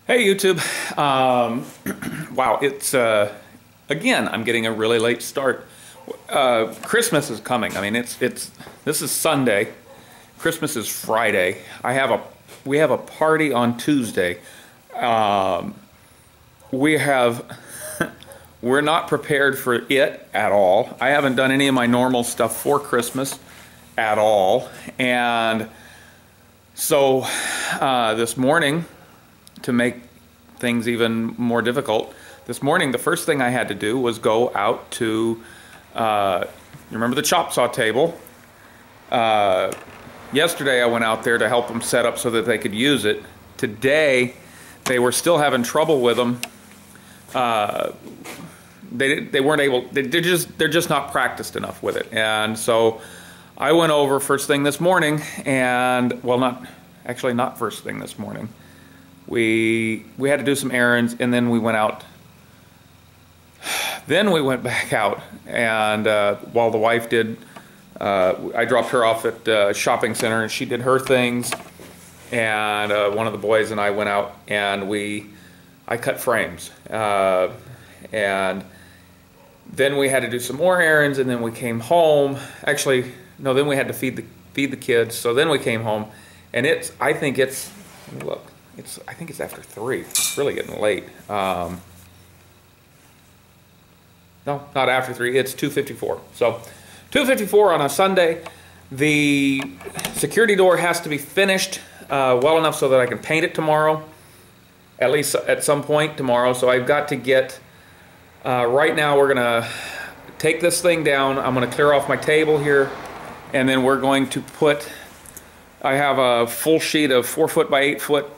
Hey YouTube. Wow, it's again, I'm getting a really late start. Christmas is coming. I mean, this is Sunday. Christmas is Friday. We have a party on Tuesday. We have we're not prepared for it at all. I haven't done any of my normal stuff for Christmas at all. And so this morning, to make things even more difficult, this morning the first thing I had to do was go out to, you remember the chop saw table? Yesterday I went out there to help them set up so that they could use it. Today they were still having trouble with them. They weren't able, they're just not practiced enough with it. And so I went over first thing this morning and, well, not first thing this morning. We had to do some errands, and then we went out. Then we went back out, and while the wife did, I dropped her off at the shopping center, and she did her things, and one of the boys and I went out, and I cut frames, and then we had to do some more errands, and then we came home. Actually, no, then we had to feed the kids. So then we came home, and I think it's after 3. It's really getting late. No, not after 3. It's 2:54. So 2:54 on a Sunday. The security door has to be finished well enough so that I can paint it tomorrow, at least at some point tomorrow. So I've got to get, right now we're gonna take this thing down. I'm gonna clear off my table here, and then we're going to put, I have a full sheet of 4 foot by 8 foot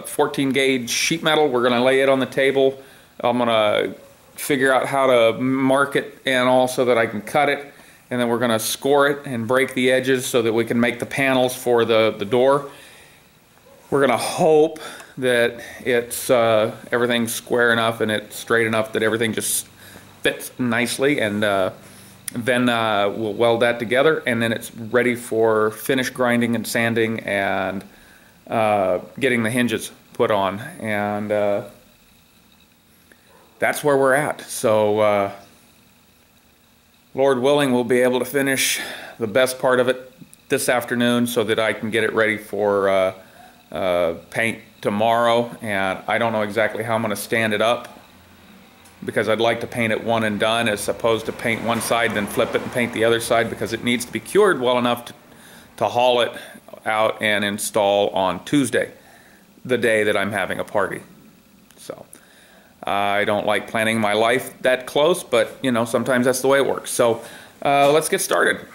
14 gauge sheet metal. We're going to lay it on the table. I'm going to figure out how to mark it and all so that I can cut it. And then we're going to score it and break the edges so that we can make the panels for the door. We're going to hope that it's everything's square enough and it's straight enough that everything just fits nicely, and then we'll weld that together, and then it's ready for finish grinding and sanding and getting the hinges put on. And that's where we're at. So Lord willing, we'll be able to finish the best part of it this afternoon so that I can get it ready for paint tomorrow. And I don't know exactly how I'm going to stand it up, because I'd like to paint it one and done as opposed to paint one side then flip it and paint the other side, because it needs to be cured well enough to haul it out and install on Tuesday, the day that I'm having a party. So I don't like planning my life that close, but you know, sometimes that's the way it works. So let's get started.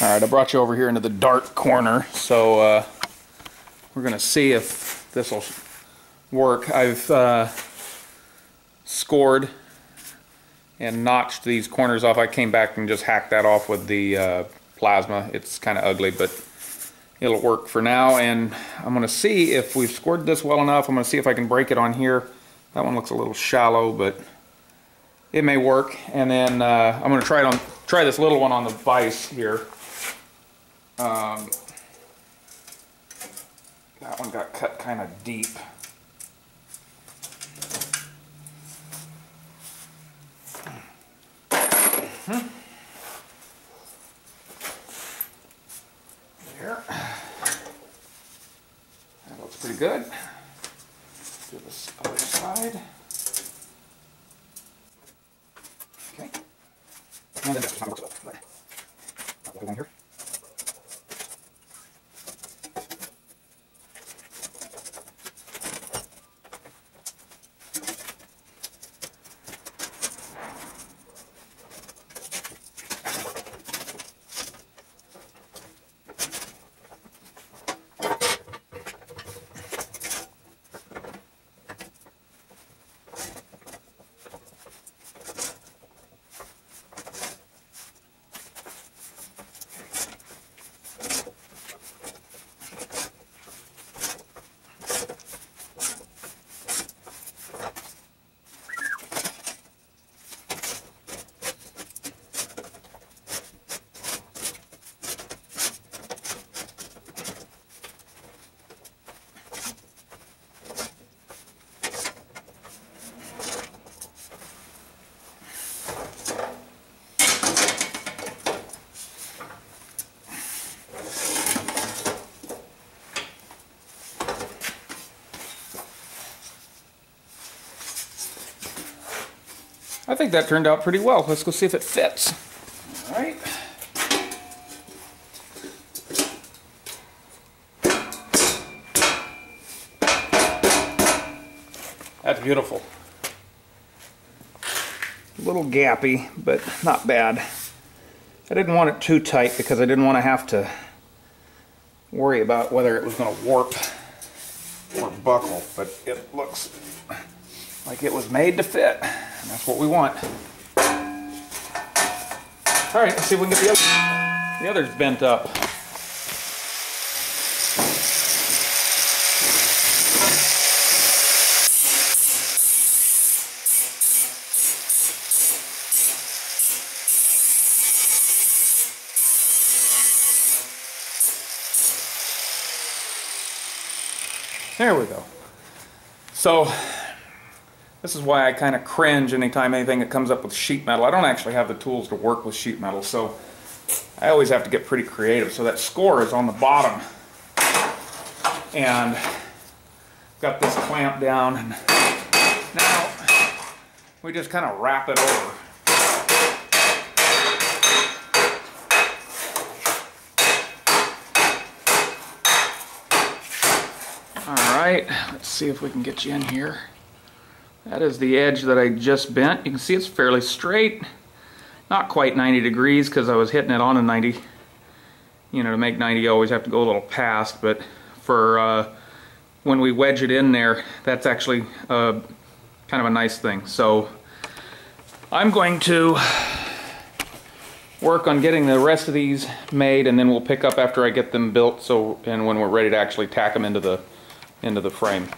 All right, I brought you over here into the dark corner, so we're going to see if this will work. I've scored and notched these corners off. I came back and just hacked that off with the plasma. It's kind of ugly, but it'll work for now. And I'm going to see if we've scored this well enough. I'm going to see if I can break it on here. That one looks a little shallow, but it may work. And then I'm going to try this little one on the vise here. That one got cut kind of deep. There. That looks pretty good. Do this other side. Okay. And then just looks up. Put it on here. I think that turned out pretty well. Let's go see if it fits. All right. That's beautiful. A little gappy, but not bad. I didn't want it too tight because I didn't want to have to worry about whether it was going to warp or buckle, but it looks like it was made to fit. And that's what we want. All right, let's see if we can get the others bent up. There we go. So this is why I kind of cringe anytime anything that comes up with sheet metal. I don't actually have the tools to work with sheet metal, so I always have to get pretty creative. So that score is on the bottom, and got this clamp down, and now we just kind of wrap it over. Alright, let's see if we can get you in here. That is the edge that I just bent. You can see it's fairly straight. Not quite 90 degrees because I was hitting it on a 90. You know, to make 90 you always have to go a little past, but for when we wedge it in there, that's actually kind of a nice thing. So I'm going to work on getting the rest of these made, and then we'll pick up after I get them built, so and when we're ready to actually tack them into the frame.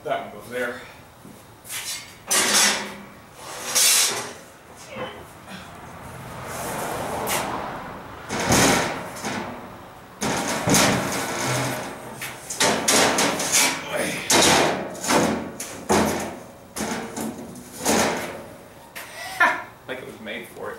That one goes there. Ha! Like it was made for it.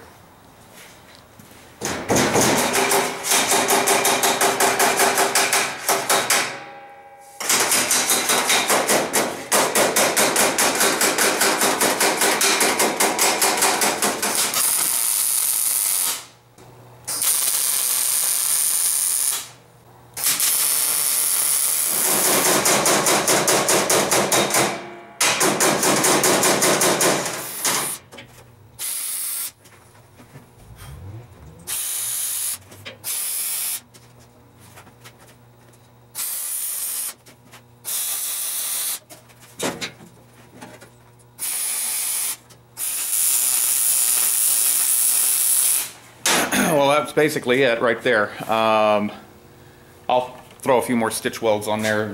well, that's basically it right there. I'll throw a few more stitch welds on there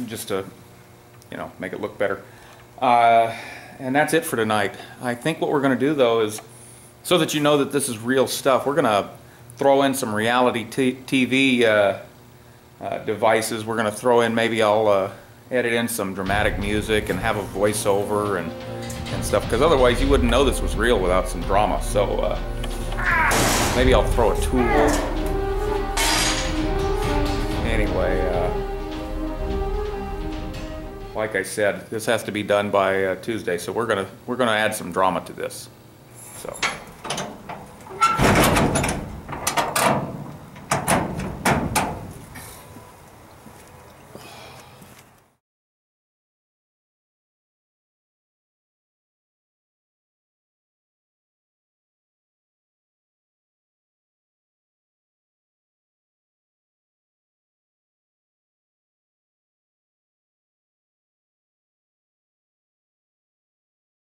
just to, you know, make it look better. And that's it for tonight. I think what we're going to do, though, is so that you know that this is real stuff, we're going to throw in some reality TV devices. We're going to throw in, maybe I'll edit in some dramatic music and have a voiceover and stuff, because otherwise you wouldn't know this was real without some drama. So maybe I'll throw a tool. Anyway, like I said, this has to be done by Tuesday, so we're gonna add some drama to this.